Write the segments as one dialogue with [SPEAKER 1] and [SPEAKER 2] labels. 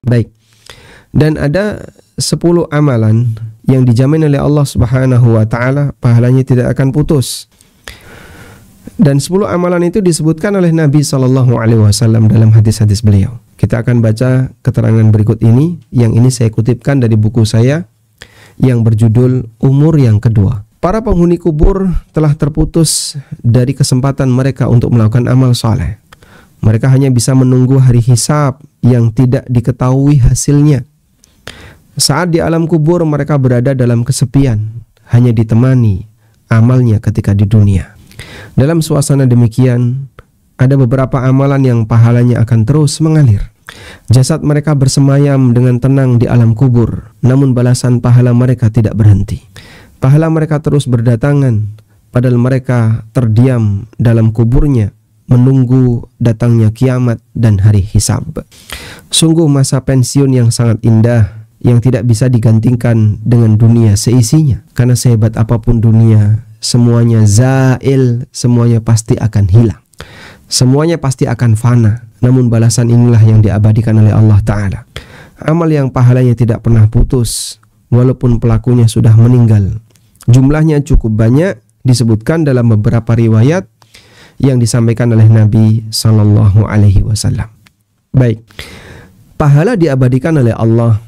[SPEAKER 1] Baik. Dan ada 10 amalan yang dijamin oleh Allah Subhanahu wa taala pahalanya tidak akan putus. Dan 10 amalan itu disebutkan oleh Nabi sallallahu alaihi wasallam dalam hadis-hadis beliau. Kita akan baca keterangan berikut ini, yang ini saya kutipkan dari buku saya yang berjudul Umur yang Kedua. Para penghuni kubur telah terputus dari kesempatan mereka untuk melakukan amal saleh. Mereka hanya bisa menunggu hari hisab yang tidak diketahui hasilnya. Saat di alam kubur mereka berada dalam kesepian, hanya ditemani amalnya ketika di dunia. Dalam suasana demikian, ada beberapa amalan yang pahalanya akan terus mengalir. Jasad mereka bersemayam dengan tenang di alam kubur, namun balasan pahala mereka tidak berhenti. Pahala mereka terus berdatangan, padahal mereka terdiam dalam kuburnya, menunggu datangnya kiamat dan hari hisab. Sungguh masa pensiun yang sangat indah, yang tidak bisa digantikan dengan dunia seisinya. Karena sehebat apapun dunia, semuanya zail, semuanya pasti akan hilang. Semuanya pasti akan fana. Namun balasan inilah yang diabadikan oleh Allah Ta'ala. Amal yang pahalanya tidak pernah putus, walaupun pelakunya sudah meninggal. Jumlahnya cukup banyak, disebutkan dalam beberapa riwayat yang disampaikan oleh Nabi Sallallahu Alaihi Wasallam. Baik, pahala diabadikan oleh Allah.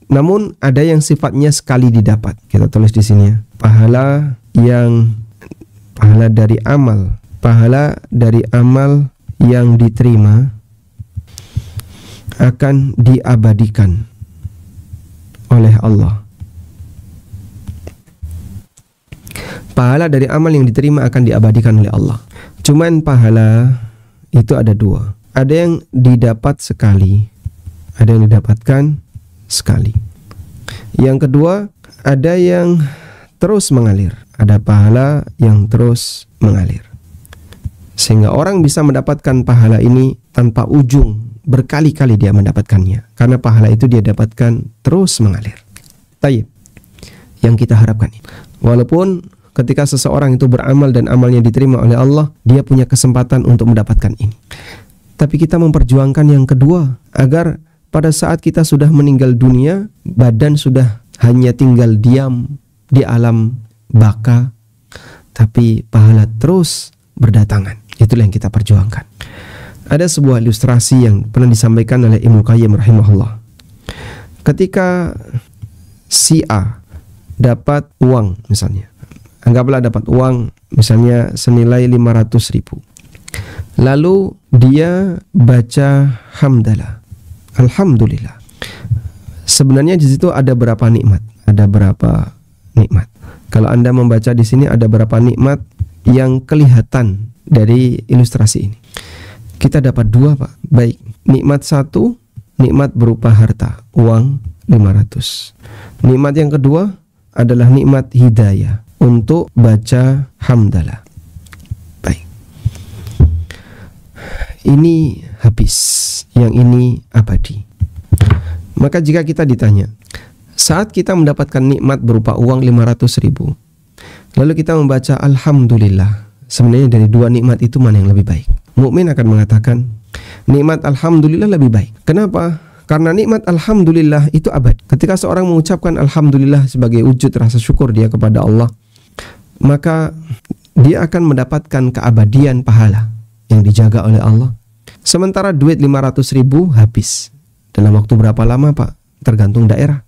[SPEAKER 1] Namun ada yang sifatnya sekali didapat. Kita tulis di sini ya. Pahala dari amal yang diterima akan diabadikan oleh Allah. Pahala dari amal yang diterima akan diabadikan oleh Allah. Cuman pahala itu ada dua. Ada yang didapat sekali, ada yang didapatkan sekali. Yang kedua, ada yang terus mengalir. Ada pahala yang terus mengalir. Sehingga orang bisa mendapatkan pahala ini tanpa ujung, berkali-kali dia mendapatkannya. Karena pahala itu dia dapatkan terus mengalir. Tayyib. Yang kita harapkan ini. Walaupun ketika seseorang itu beramal dan amalnya diterima oleh Allah, dia punya kesempatan untuk mendapatkan ini. Tapi kita memperjuangkan yang kedua, agar pada saat kita sudah meninggal dunia, badan sudah hanya tinggal diam di alam baka, tapi pahala terus berdatangan. Itulah yang kita perjuangkan. Ada sebuah ilustrasi yang pernah disampaikan oleh Ibnu Qayyim rahimahullah. Ketika si A dapat uang misalnya, anggaplah dapat uang misalnya senilai 500.000. Lalu dia baca hamdalah, alhamdulillah. Sebenarnya di situ ada berapa nikmat? Ada berapa nikmat? Kalau Anda membaca di sini ada berapa nikmat yang kelihatan dari ilustrasi ini? Kita dapat dua, Pak. Baik, nikmat satu, nikmat berupa harta, uang 500. Nikmat yang kedua adalah nikmat hidayah untuk baca hamdalah. Baik. Ini habis, yang ini abadi. Maka jika kita ditanya, saat kita mendapatkan nikmat berupa uang 500.000, lalu kita membaca alhamdulillah, sebenarnya dari dua nikmat itu mana yang lebih baik? Mukmin akan mengatakan nikmat alhamdulillah lebih baik. Kenapa? Karena nikmat alhamdulillah itu abadi. Ketika seorang mengucapkan alhamdulillah sebagai wujud rasa syukur dia kepada Allah, maka dia akan mendapatkan keabadian pahala yang dijaga oleh Allah. Sementara duit 500.000 habis dalam waktu berapa lama, Pak? Tergantung daerah.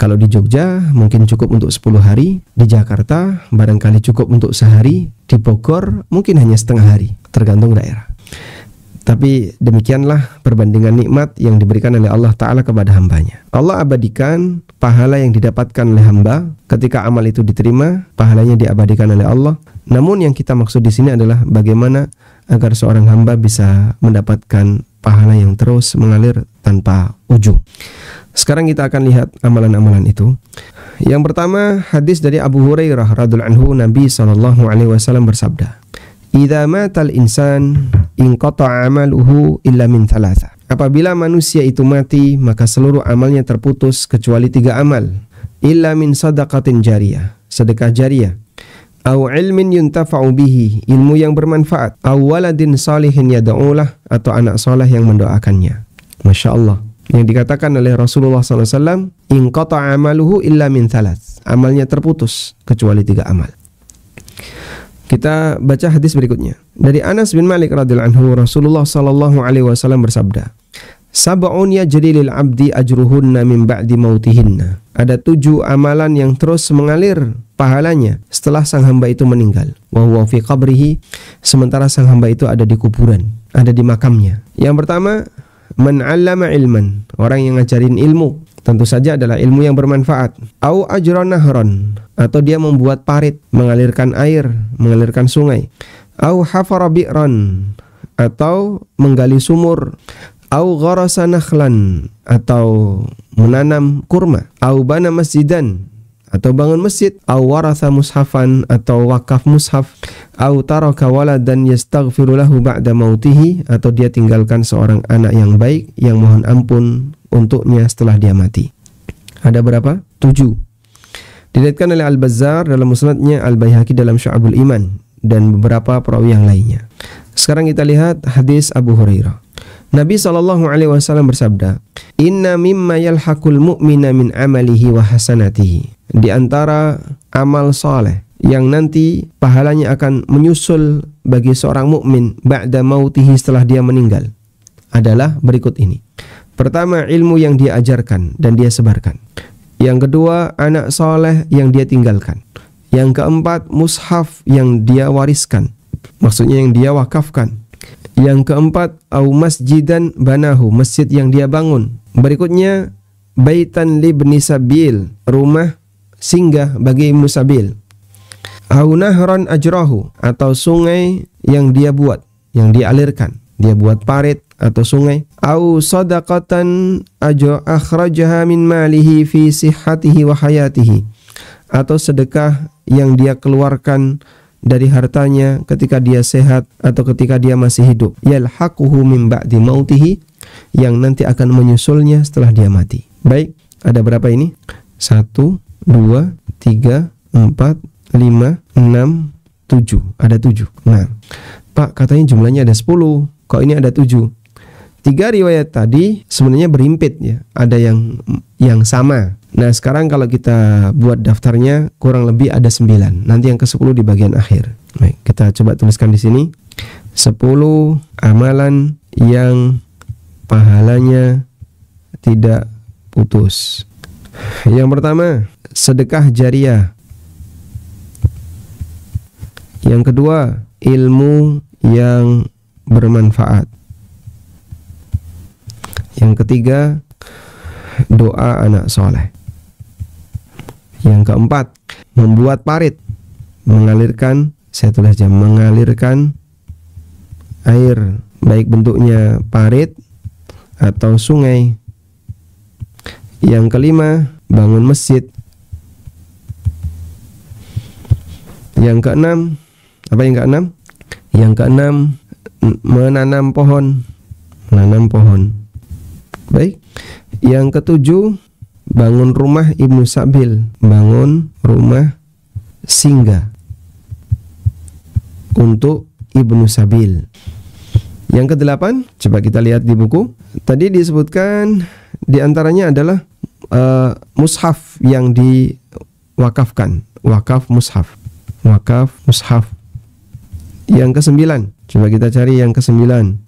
[SPEAKER 1] Kalau di Jogja mungkin cukup untuk 10 hari, di Jakarta barangkali cukup untuk sehari, di Bogor mungkin hanya setengah hari, tergantung daerah. Tapi demikianlah perbandingan nikmat yang diberikan oleh Allah Ta'ala kepada hambanya. Allah abadikan pahala yang didapatkan oleh hamba ketika amal itu diterima, pahalanya diabadikan oleh Allah. Namun yang kita maksud di sini adalah bagaimana agar seorang hamba bisa mendapatkan pahala yang terus mengalir tanpa ujung. Sekarang kita akan lihat amalan-amalan itu. Yang pertama, hadis dari Abu Hurairah radhiyallahu anhu, Nabi SAW bersabda, "Idza matal insan inqata'a amaluhu illa min thalatha." Apabila manusia itu mati, maka seluruh amalnya terputus kecuali 3 amal. Illa min sadaqatin jariyah, sedekah jariyah. Au ilmin yuntafa'u bihi, ilmu yang bermanfaat. Au waladin salihin yad'ulah, atau anak soleh yang mendoakannya. Masya Allah. yang dikatakan oleh Rasulullah SAW, in qata'a amaluhu illa min thalath, amalnya terputus kecuali 3 amal. Kita baca hadis berikutnya. Dari Anas bin Malik radhiyallahu anhu, Rasulullah sallallahu alaihi wasallam bersabda, sab'un yajri lil 'abdi ajruhunna min ba'di mautihinna. Ada 7 amalan yang terus mengalir pahalanya setelah sang hamba itu meninggal. Wa huwa fi qabrihi, sementara sang hamba itu ada di kuburan, ada di makamnya. Yang pertama, man 'allama ilman, orang yang ngajarin ilmu, tentu saja adalah ilmu yang bermanfaat. Au ajran nahran, atau dia membuat parit, mengalirkan air, mengalirkan sungai. Au hafara bi'ran, atau menggali sumur. Au gharasa nakhlan, atau menanam kurma. Au bana masjidan, atau bangun masjid. Au waratha mushafan, atau wakaf mushaf. Au taraka waladan yastaghfiru lahu ba'da mautihi, atau dia tinggalkan seorang anak yang baik yang mohon ampun untuknya setelah dia mati. Ada berapa? 7. Diriwayatkan oleh Al-Bazzar dalam musnadnya, Al-Baihaqi dalam Syu'abul Iman, dan beberapa perawi yang lainnya. Sekarang kita lihat hadis Abu Hurairah. Nabi SAW bersabda, inna mimma yalhaqul mu'mina min amalihi wa hasanatihi. Di antara amal saleh yang nanti pahalanya akan menyusul bagi seorang mukmin ba'da mautihi, setelah dia meninggal, adalah berikut ini. Pertama, ilmu yang dia ajarkan dan dia sebarkan. Yang kedua, anak saleh yang dia tinggalkan. Yang keempat, mushaf yang dia wariskan, maksudnya yang dia wakafkan. Yang keempat, au masjidan banahu, masjid yang dia bangun. Berikutnya, baitan libni sabil, rumah singgah bagi ibnu sabil. Au nahran ajrahu, atau sungai yang dia buat, yang dia alirkan, dia buat parit atau sungai. Au sadaqatan akhrajaha min malihi fi sihhatihi wa hayatihi, atau sedekah yang dia keluarkan dari hartanya ketika dia sehat atau ketika dia masih hidup. Yalhaquhu min ba'di mautihi, yang nanti akan menyusulnya setelah dia mati. Baik, ada berapa ini? 1, 2, 3, 4, 5, 6, 7. Ada 7. Nah, Pak, katanya jumlahnya ada 10. Kok ini ada 7? 3 riwayat tadi sebenarnya berimpit ya. Ada yang sama. Nah, sekarang kalau kita buat daftarnya kurang lebih ada 9. Nanti yang ke-10 di bagian akhir. Baik, kita coba tuliskan di sini. 10 amalan yang pahalanya tidak putus. Yang pertama, sedekah jariah. Yang kedua, ilmu yang bermanfaat. Yang ketiga, doa anak soleh. Yang keempat, membuat parit, mengalirkan, saya tulis aja, mengalirkan air, baik bentuknya parit atau sungai. Yang kelima, bangun masjid. Yang keenam, apa yang keenam? Yang keenam, menanam pohon. Menanam pohon. Baik. Yang ketujuh, bangun rumah ibnu sabil, bangun rumah singgah untuk ibnu sabil. Yang kedelapan, coba kita lihat di buku. Tadi disebutkan di antaranya adalah mushaf yang diwakafkan, wakaf mushaf, wakaf mushaf. Yang kesembilan, coba kita cari yang kesembilan.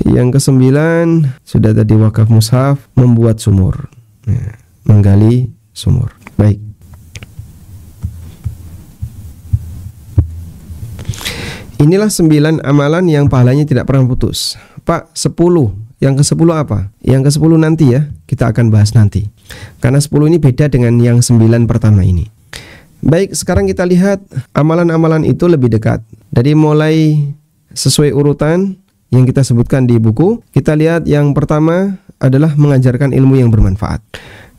[SPEAKER 1] Yang kesembilan sudah tadi, wakaf mushaf, membuat sumur, ya, menggali sumur. Baik. Inilah 9 amalan yang pahalanya tidak pernah putus. Pak, 10. Yang ke-10 apa? Yang ke-10 nanti ya, kita akan bahas nanti. Karena 10 ini beda dengan yang 9 pertama ini. Baik, sekarang kita lihat amalan-amalan itu lebih dekat. Dari mulai sesuai urutan yang kita sebutkan di buku, kita lihat yang pertama adalah mengajarkan ilmu yang bermanfaat.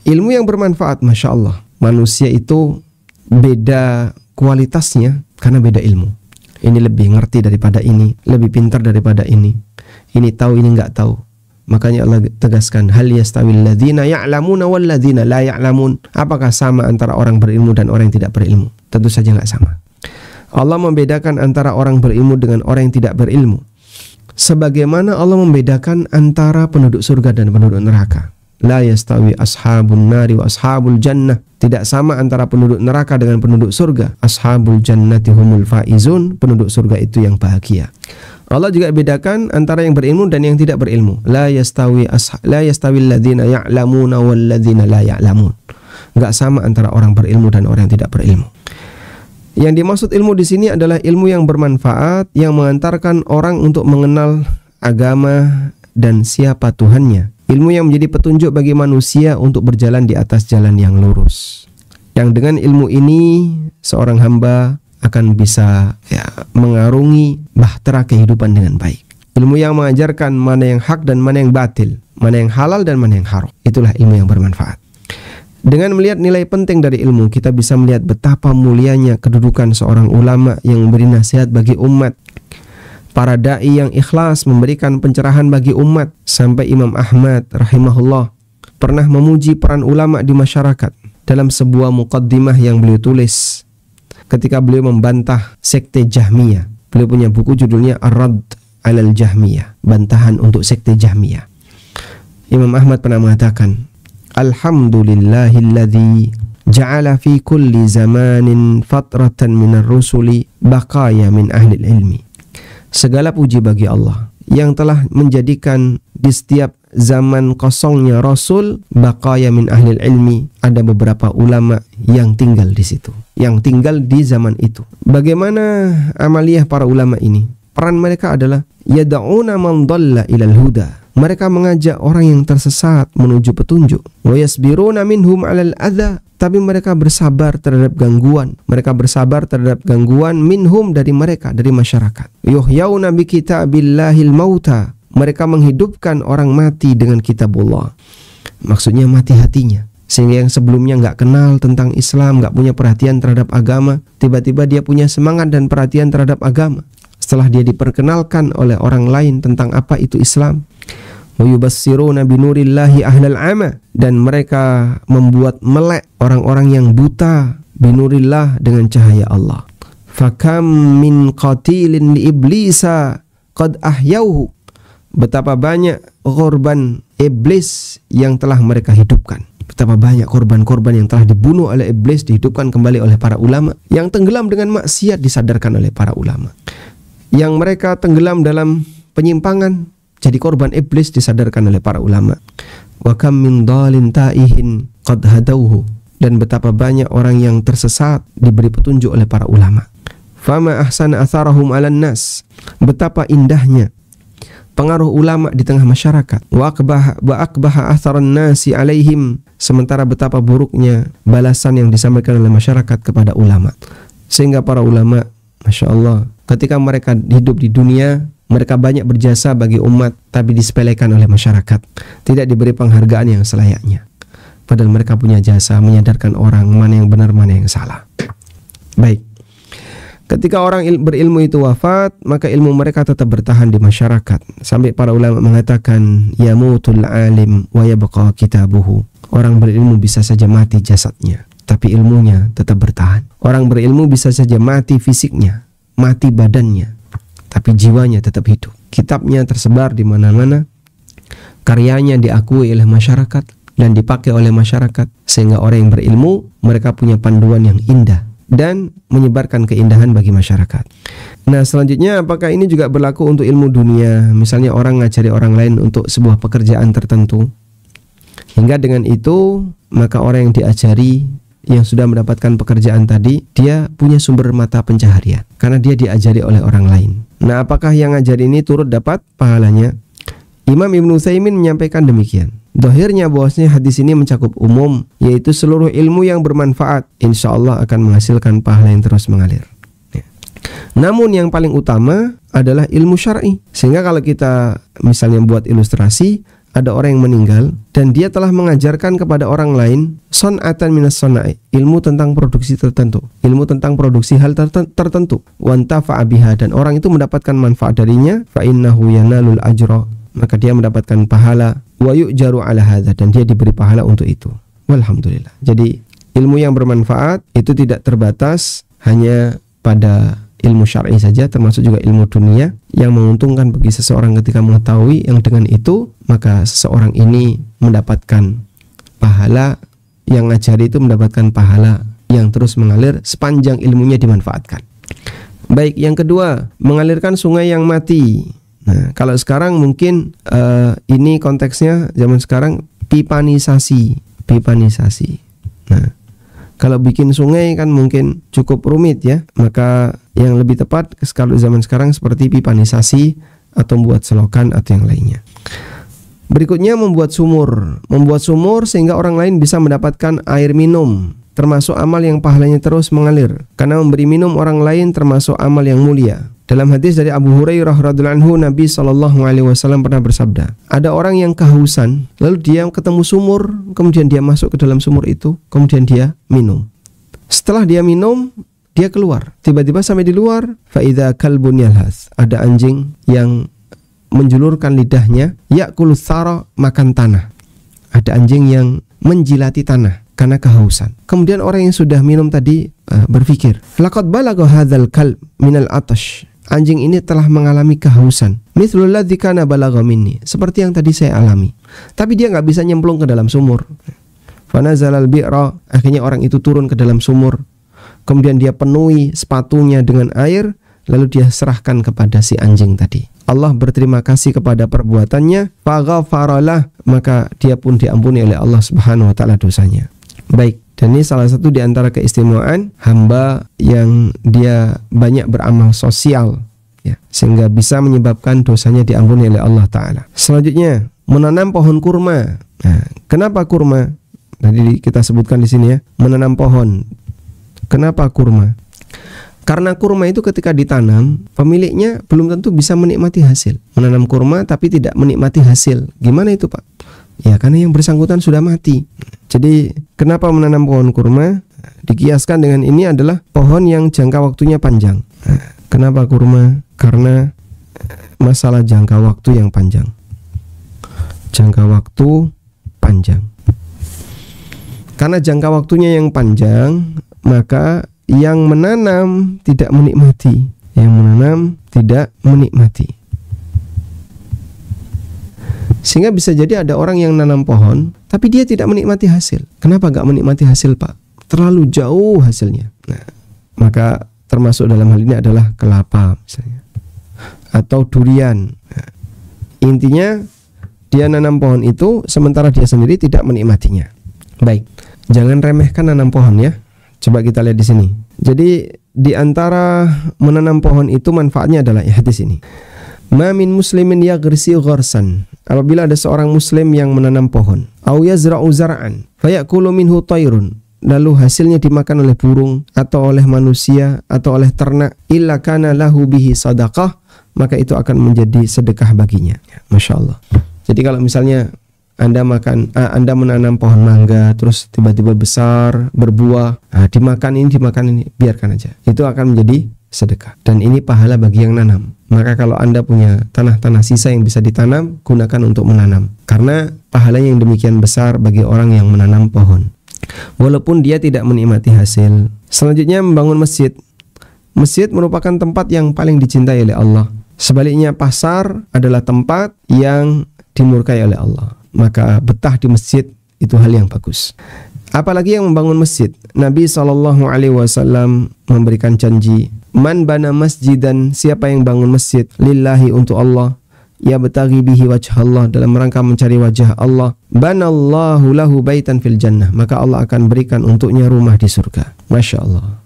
[SPEAKER 1] Ilmu yang bermanfaat, Masya Allah, manusia itu beda kualitasnya karena beda ilmu. Ini lebih ngerti daripada ini, lebih pintar daripada ini. Ini tahu, ini nggak tahu. Makanya Allah tegaskan, hal yastawil ladzina ya'lamuna wal ladzina la ya'lamun. Apakah sama antara orang berilmu dan orang yang tidak berilmu? Tentu saja nggak sama. Allah membedakan antara orang berilmu dengan orang yang tidak berilmu. Sebagaimana Allah membedakan antara penduduk surga dan penduduk neraka. La yastawi ashabun nari wa ashabul jannah. Tidak sama antara penduduk neraka dengan penduduk surga. Ashabul jannati humul faizun. Penduduk surga itu yang bahagia. Allah juga bedakan antara yang berilmu dan yang tidak berilmu. La yastawi alladhina ya'lamuna walladhina la ya'lamun. Enggak sama antara orang berilmu dan orang yang tidak berilmu. Yang dimaksud ilmu di sini adalah ilmu yang bermanfaat, yang mengantarkan orang untuk mengenal agama dan siapa Tuhannya. Ilmu yang menjadi petunjuk bagi manusia untuk berjalan di atas jalan yang lurus. Yang dengan ilmu ini seorang hamba akan bisa mengarungi bahtera kehidupan dengan baik. Ilmu yang mengajarkan mana yang hak dan mana yang batil, mana yang halal dan mana yang haram. Itulah ilmu yang bermanfaat. Dengan melihat nilai penting dari ilmu, kita bisa melihat betapa mulianya kedudukan seorang ulama yang memberi nasihat bagi umat. Para da'i yang ikhlas memberikan pencerahan bagi umat. Sampai Imam Ahmad rahimahullah pernah memuji peran ulama di masyarakat dalam sebuah muqaddimah yang beliau tulis ketika beliau membantah sekte Jahmiyah. Beliau punya buku judulnya Ar-Radd 'alal Jahmiyah, bantahan untuk sekte Jahmiyah. Imam Ahmad pernah mengatakan, Alhamdulillahilladzi ja'ala fi kulli zamanin fatratan minar rusuli baqaya min ahli ilmi. Segala puji bagi Allah yang telah menjadikan di setiap zaman kosongnya Rasul baqaya min ahli ilmi, ada beberapa ulama yang tinggal di situ, yang tinggal di zaman itu. Bagaimana amaliyah para ulama ini? Peran mereka adalah yad'una man dhalla ilal huda. Mereka mengajak orang yang tersesat menuju petunjuk. Wa yasbiruna minhum 'alal adza, tapi mereka bersabar terhadap gangguan. Mereka bersabar terhadap gangguan minhum, dari mereka, dari masyarakat. Yuhyauna bi kitabillahil mauta. Mereka menghidupkan orang mati dengan kitabullah. Maksudnya mati hatinya. Sehingga yang sebelumnya nggak kenal tentang Islam, nggak punya perhatian terhadap agama, tiba-tiba dia punya semangat dan perhatian terhadap agama. Setelah dia diperkenalkan oleh orang lain tentang apa itu Islam. Wa yubassiruna binurillahi ahlal ama, dan mereka membuat melek orang-orang yang buta binurillah, dengan cahaya Allah. Fakam min qatilin li iblisa qad ahyauhu. Betapa banyak korban iblis yang telah mereka hidupkan. Betapa banyak korban-korban yang telah dibunuh oleh iblis dihidupkan kembali oleh para ulama. Yang tenggelam dengan maksiat disadarkan oleh para ulama. Yang mereka tenggelam dalam penyimpangan jadi korban iblis disadarkan oleh para ulama. Wa kam min dhalin taihin qad hadauhu, dan betapa banyak orang yang tersesat diberi petunjuk oleh para ulama. Fama ahsana atharahum 'alan nas, betapa indahnya pengaruh ulama di tengah masyarakat. Wa akbaha atharan nasi 'alaihim, sementara betapa buruknya balasan yang disampaikan oleh masyarakat kepada ulama. Sehingga para ulama, Masya Allah, ketika mereka hidup di dunia, mereka banyak berjasa bagi umat, tapi disepelekan oleh masyarakat. Tidak diberi penghargaan yang selayaknya. Padahal mereka punya jasa menyadarkan orang mana yang benar, mana yang salah. Baik. Ketika orang berilmu itu wafat, maka ilmu mereka tetap bertahan di masyarakat. Sampai para ulama mengatakan, yamutul alim wa yabqa kitabuhu. Orang berilmu bisa saja mati jasadnya, tapi ilmunya tetap bertahan. Orang berilmu bisa saja mati fisiknya, mati badannya, tapi jiwanya tetap hidup. Kitabnya tersebar di mana-mana, karyanya diakui oleh masyarakat dan dipakai oleh masyarakat, sehingga orang yang berilmu, mereka punya panduan yang indah dan menyebarkan keindahan bagi masyarakat. Nah, selanjutnya, apakah ini juga berlaku untuk ilmu dunia? Misalnya orang ngajari orang lain untuk sebuah pekerjaan tertentu, hingga dengan itu maka orang yang diajari, yang sudah mendapatkan pekerjaan tadi, dia punya sumber mata pencaharian karena dia diajari oleh orang lain. Nah, apakah yang ngajar ini turut dapat pahalanya? Imam Ibnu Utsaimin menyampaikan demikian. Zahirnya bahwasanya hadis ini mencakup umum, yaitu seluruh ilmu yang bermanfaat insya Allah akan menghasilkan pahala yang terus mengalir. Namun yang paling utama adalah ilmu syar'i. Sehingga kalau kita misalnya buat ilustrasi, ada orang yang meninggal dan dia telah mengajarkan kepada orang lain son'atan minas sona'i, ilmu tentang produksi tertentu, ilmu tentang produksi hal tertentu, wantafa'a biha, dan orang itu mendapatkan manfaat darinya, fa innahu yanalul ajra, maka dia mendapatkan pahala, wa yu'jaru ala hadza, dan dia diberi pahala untuk itu. Walhamdulillah. Jadi ilmu yang bermanfaat itu tidak terbatas hanya pada ilmu syar'i saja, termasuk juga ilmu dunia yang menguntungkan bagi seseorang ketika mengetahui, yang dengan itu maka seseorang ini mendapatkan pahala, yang ngajari itu mendapatkan pahala yang terus mengalir sepanjang ilmunya dimanfaatkan. Baik, yang kedua, mengalirkan sungai yang mati. Nah, kalau sekarang mungkin ini konteksnya zaman sekarang pipanisasi. Nah, kalau bikin sungai kan mungkin cukup rumit ya, maka yang lebih tepat kalau zaman sekarang seperti pipanisasi atau membuat selokan atau yang lainnya. Berikutnya membuat sumur sehingga orang lain bisa mendapatkan air minum, termasuk amal yang pahalanya terus mengalir. Karena memberi minum orang lain termasuk amal yang mulia. Dalam hadis dari Abu Hurairah radhiyallahu anhu, Nabi SAW pernah bersabda, ada orang yang kehausan, lalu dia ketemu sumur, kemudian dia masuk ke dalam sumur itu, kemudian dia minum. Setelah dia minum, dia keluar. Tiba-tiba sampai di luar, faidha kalbun yalhath, ada anjing yang menjulurkan lidahnya, ya'kulu thara, makan tanah. Ada anjing yang menjilati tanah karena kehausan. Kemudian orang yang sudah minum tadi berpikir, laqad balagha hadzal kalb minal atash. Anjing ini telah mengalami kehausan. Mithlul ladzi kana balagha minni, seperti yang tadi saya alami. Tapi dia nggak bisa nyemplung ke dalam sumur. Fanazalal bi'ra, akhirnya orang itu turun ke dalam sumur. Kemudian dia penuhi sepatunya dengan air, lalu dia serahkan kepada si anjing tadi. Allah berterima kasih kepada perbuatannya, faghafaralah, maka dia pun diampuni oleh Allah Subhanahu wa taala dosanya. Baik, dan ini salah satu di antara keistimewaan hamba yang dia banyak beramal sosial ya, sehingga bisa menyebabkan dosanya diampuni oleh Allah taala. Selanjutnya, menanam pohon kurma. Nah, kenapa kurma? Tadi kita sebutkan di sini ya, menanam pohon. Kenapa kurma? Karena kurma itu ketika ditanam, pemiliknya belum tentu bisa menikmati hasil. Menanam kurma tapi tidak menikmati hasil. Gimana itu, Pak? Ya, karena yang bersangkutan sudah mati. Jadi, kenapa menanam pohon kurma? Dikiaskan dengan ini adalah pohon yang jangka waktunya panjang. Kenapa kurma? Karena masalah jangka waktu yang panjang. Jangka waktu panjang. Karena jangka waktunya yang panjang, maka yang menanam tidak menikmati. Yang menanam tidak menikmati. Sehingga bisa jadi ada orang yang nanam pohon, tapi dia tidak menikmati hasil. Kenapa gak menikmati hasil, Pak? Terlalu jauh hasilnya. Nah, maka termasuk dalam hal ini adalah kelapa misalnya, atau durian. Nah, intinya dia nanam pohon itu, sementara dia sendiri tidak menikmatinya. Baik, jangan remehkan nanam pohon ya. Coba kita lihat di sini. Jadi di antara menanam pohon itu manfaatnya adalah hadis ini. Ma min muslimin yaghrisu gharsan. Apabila ada seorang muslim yang menanam pohon, au yazra'u zar'an, fayakulu minhu tayrun, lalu hasilnya dimakan oleh burung atau oleh manusia atau oleh ternak, illa kana lahu bihi sadaqah, maka itu akan menjadi sedekah baginya. Masya Allah. Jadi kalau misalnya Anda menanam pohon mangga, terus tiba-tiba besar, berbuah, dimakan ini, biarkan aja. Itu akan menjadi sedekah. Dan ini pahala bagi yang nanam. Maka kalau Anda punya tanah-tanah sisa yang bisa ditanam, gunakan untuk menanam. Karena pahalanya yang demikian besar bagi orang yang menanam pohon. Walaupun dia tidak menikmati hasil. Selanjutnya, membangun masjid. Masjid merupakan tempat yang paling dicintai oleh Allah. Sebaliknya, pasar adalah tempat yang dimurkai oleh Allah. Maka betah di masjid itu hal yang bagus. Apalagi yang membangun masjid. Nabi SAW memberikan janji, man bana masjidan, siapa yang bangun masjid lillahi, untuk Allah, ya betaghi bihi wajh Allah, dalam rangka mencari wajah Allah, banallahu lahu baitan fil jannah, maka Allah akan berikan untuknya rumah di surga. Masya Allah.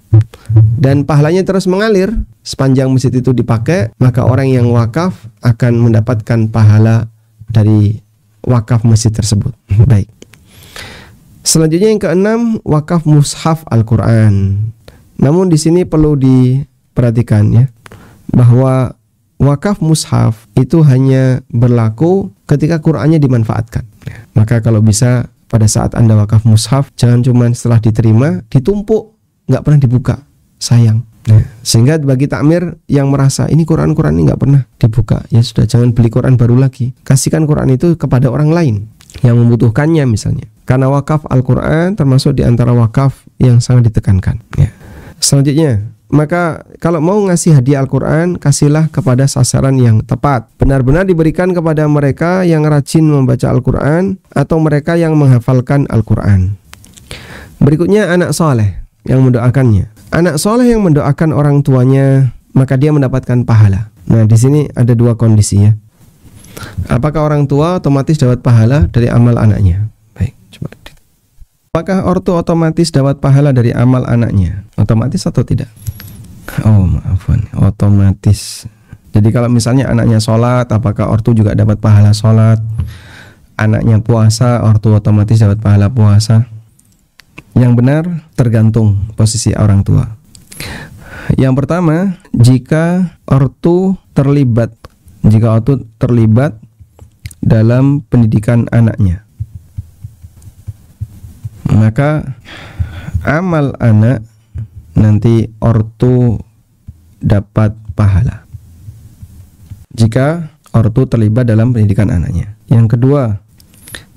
[SPEAKER 1] Dan pahalanya terus mengalir sepanjang masjid itu dipakai, maka orang yang wakaf akan mendapatkan pahala dari wakaf masjid tersebut. Baik. Selanjutnya yang keenam, wakaf mushaf Al-Quran. Namun di sini perlu diperhatikan ya, bahwa wakaf mushaf itu hanya berlaku ketika Qurannya dimanfaatkan. Maka kalau bisa pada saat Anda wakaf mushaf, jangan cuma setelah diterima ditumpuk, nggak pernah dibuka, sayang. Sehingga bagi takmir yang merasa ini Quran ini nggak pernah dibuka, ya sudah, jangan beli Quran baru lagi, kasihkan Quran itu kepada orang lain yang membutuhkannya misalnya. Karena wakaf Al-Quran termasuk di antara wakaf yang sangat ditekankan ya. Selanjutnya, maka kalau mau ngasih hadiah Al-Quran, kasihlah kepada sasaran yang tepat. Benar-benar diberikan kepada mereka yang rajin membaca Al-Quran atau mereka yang menghafalkan Al-Quran. Berikutnya anak soleh yang mendoakannya. Anak soleh yang mendoakan orang tuanya, maka dia mendapatkan pahala. Nah, di sini ada dua kondisi ya. Apakah orang tua otomatis dapat pahala dari amal anaknya? Baik, coba. Apakah ortu otomatis dapat pahala dari amal anaknya? Otomatis atau tidak? Oh, maafkan, otomatis. Jadi kalau misalnya anaknya sholat, apakah ortu juga dapat pahala sholat? Anaknya puasa, ortu otomatis dapat pahala puasa? Yang benar tergantung posisi orang tua. Yang pertama, jika ortu terlibat dalam pendidikan anaknya, maka amal anak nanti ortu dapat pahala jika ortu terlibat dalam pendidikan anaknya. Yang kedua,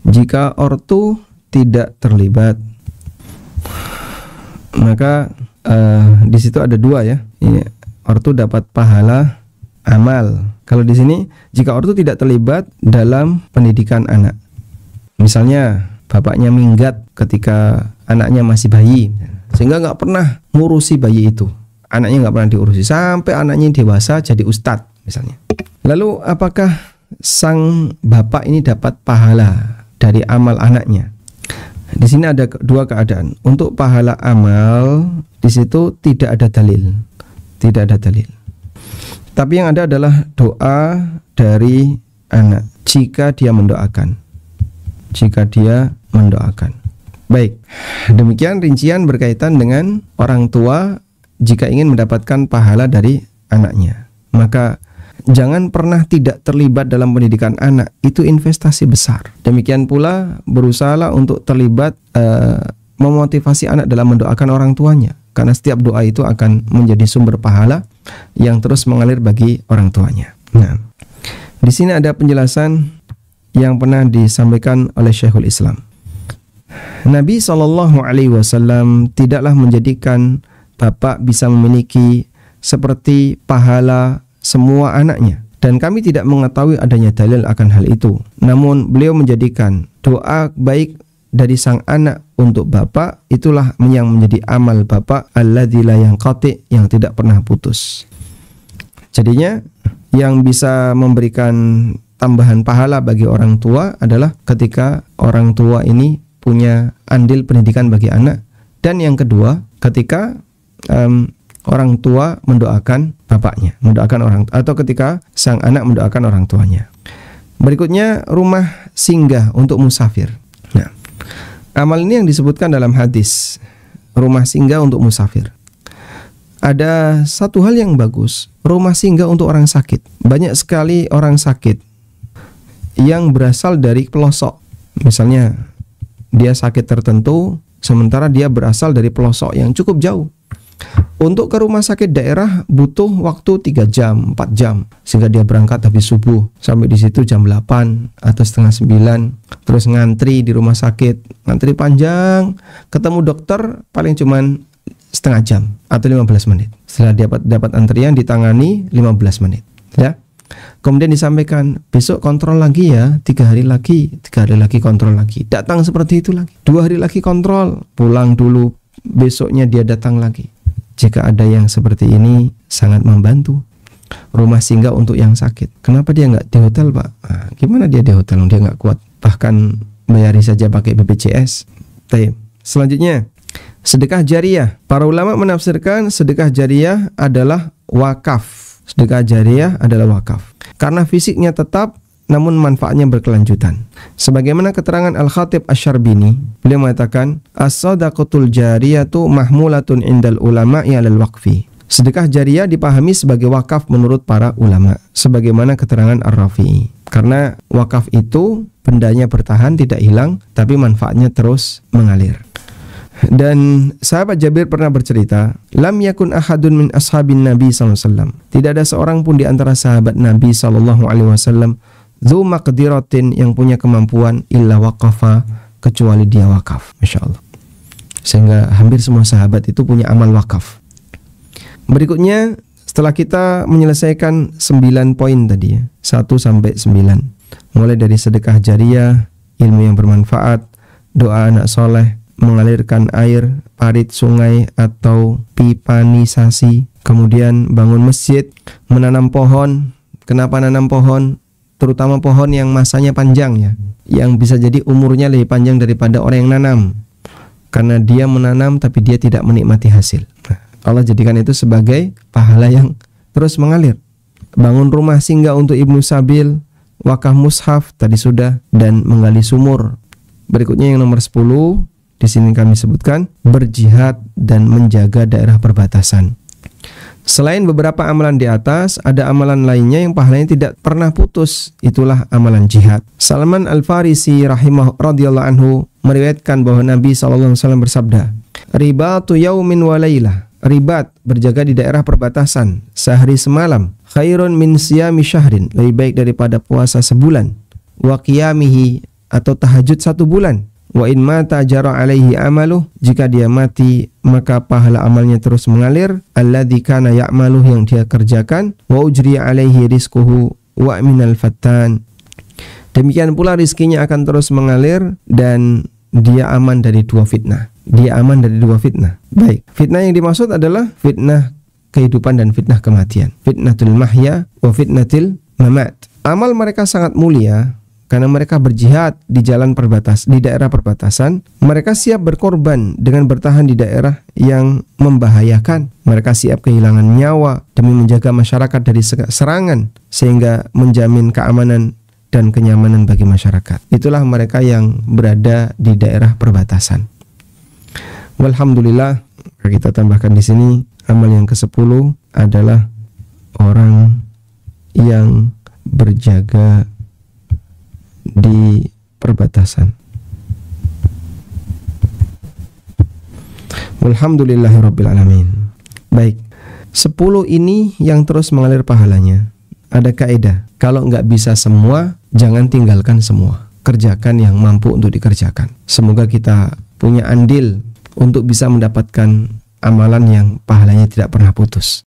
[SPEAKER 1] jika ortu tidak terlibat, maka di situ ada dua ya. Ini ortu dapat pahala amal. Kalau di sini jika ortu tidak terlibat dalam pendidikan anak, misalnya bapaknya minggat ketika anaknya masih bayi, sehingga nggak pernah ngurusi bayi itu, anaknya nggak pernah diurusi sampai anaknya dewasa jadi ustadz misalnya. Lalu apakah sang bapak ini dapat pahala dari amal anaknya? Di sini ada dua keadaan. Untuk pahala amal di situ tidak ada dalil, Tapi yang ada adalah doa dari anak jika dia mendoakan. Baik, demikian rincian berkaitan dengan orang tua jika ingin mendapatkan pahala dari anaknya. Maka jangan pernah tidak terlibat dalam pendidikan anak, itu investasi besar. Demikian pula berusahalah untuk terlibat memotivasi anak dalam mendoakan orang tuanya, karena setiap doa itu akan menjadi sumber pahala yang terus mengalir bagi orang tuanya. Nah, di sini ada penjelasan yang pernah disampaikan oleh Syekhul Islam. Nabi SAW tidaklah menjadikan bapak bisa memiliki seperti pahala semua anaknya, dan kami tidak mengetahui adanya dalil akan hal itu. Namun beliau menjadikan doa baik dari sang anak untuk bapak itulah yang menjadi amal bapak alladzi la yanqati, yang tidak pernah putus. Jadinya yang bisa memberikan tambahan pahala bagi orang tua adalah ketika orang tua ini punya andil pendidikan bagi anak, dan yang kedua ketika orang tua mendoakan bapaknya, atau ketika sang anak mendoakan orang tuanya. Berikutnya rumah singgah untuk musafir. Nah, amal ini yang disebutkan dalam hadis, rumah singgah untuk musafir. Ada satu hal yang bagus, rumah singgah untuk orang sakit. Banyak sekali orang sakit yang berasal dari pelosok. Misalnya dia sakit tertentu, sementara dia berasal dari pelosok yang cukup jauh. Untuk ke rumah sakit daerah butuh waktu 3 jam, 4 jam, sehingga dia berangkat habis subuh, sampai di situ jam 8 atau setengah 9, terus ngantri di rumah sakit, ngantri panjang, ketemu dokter paling cuman setengah jam atau 15 menit. Setelah dapat antrian ditangani 15 menit, ya. Kemudian disampaikan besok kontrol lagi ya, 3 hari lagi kontrol lagi. Datang seperti itu lagi, 2 hari lagi kontrol, pulang dulu, besoknya dia datang lagi. Jika ada yang seperti ini sangat membantu. Rumah singgah untuk yang sakit. Kenapa dia nggak di hotel, Pak? Nah, gimana dia di hotel? Dia nggak kuat. Bahkan bayari saja pakai BPJS. Selanjutnya, sedekah jariyah. Para ulama menafsirkan sedekah jariyah adalah wakaf. Sedekah jariyah adalah wakaf karena fisiknya tetap namun manfaatnya berkelanjutan. Sebagaimana keterangan Al-Khatib Asy-Syarbini, beliau mengatakan as-shadaqatul jariyatu mahmulatun indal ulama'i 'alal waqfi. Sedekah jariyah dipahami sebagai wakaf menurut para ulama, sebagaimana keterangan Ar-Rafi'i. Karena wakaf itu bendanya bertahan, tidak hilang, tapi manfaatnya terus mengalir. Dan sahabat Jabir pernah bercerita, lam yakun ahadun min ashabin Nabi SAW. Tidak ada seorang pun di antara sahabat Nabi SAW dzu maqdiratin, yang punya kemampuan, illa waqafa, kecuali dia wakaf. Masya Allah. Sehingga hampir semua sahabat itu punya amal wakaf. Berikutnya, setelah kita menyelesaikan 9 poin tadi ya, 1 sampai 9. Mulai dari sedekah jariyah, ilmu yang bermanfaat, doa anak soleh, mengalirkan air, parit sungai atau pipanisasi, kemudian bangun masjid, menanam pohon. Kenapa nanam pohon? Terutama pohon yang masanya panjang ya, yang bisa jadi umurnya lebih panjang daripada orang yang nanam, karena dia menanam tapi dia tidak menikmati hasil. Allah jadikan itu sebagai pahala yang terus mengalir. Bangun rumah singgah untuk Ibnu Sabil, wakaf mushaf tadi sudah, dan menggali sumur. Berikutnya yang nomor 10, di sini kami sebutkan berjihad dan menjaga daerah perbatasan. Selain beberapa amalan di atas, ada amalan lainnya yang pahalanya tidak pernah putus. Itulah amalan jihad. Salman Al-Farisi radhiyallahu anhu meriwayatkan bahwa Nabi SAW bersabda, "Ribatu yaumin wa lailah." Ribat, berjaga di daerah perbatasan sehari semalam, khairun min siyami syahrin, lebih baik daripada puasa sebulan, wa qiyamihi, atau tahajud 1 bulan, wa in mata jara alaihi amaluh, jika dia mati maka pahala amalnya terus mengalir, alladzi kana ya'maluh, yang dia kerjakan, wa ujri alaihi rizquhu wa minal fattan, demikian pula rizkinya akan terus mengalir dan dia aman dari 2 fitnah. Dia aman dari 2 fitnah. Baik, fitnah yang dimaksud adalah fitnah kehidupan dan fitnah kematian. Fitnatul mahya wa fitnatil mamat. Amal mereka sangat mulia karena mereka berjihad di jalan di daerah perbatasan. Mereka siap berkorban dengan bertahan di daerah yang membahayakan. Mereka siap kehilangan nyawa demi menjaga masyarakat dari serangan, sehingga menjamin keamanan dan kenyamanan bagi masyarakat. Itulah mereka yang berada di daerah perbatasan. Walhamdulillah, kita tambahkan di sini amal yang ke-10 adalah orang yang berjaga di perbatasan. Walhamdulillahirabbil alamin. Baik, 10 ini yang terus mengalir pahalanya. Ada kaidah, kalau nggak bisa semua, jangan tinggalkan semua. Kerjakan yang mampu untuk dikerjakan. Semoga kita punya andil untuk bisa mendapatkan amalan yang pahalanya tidak pernah putus.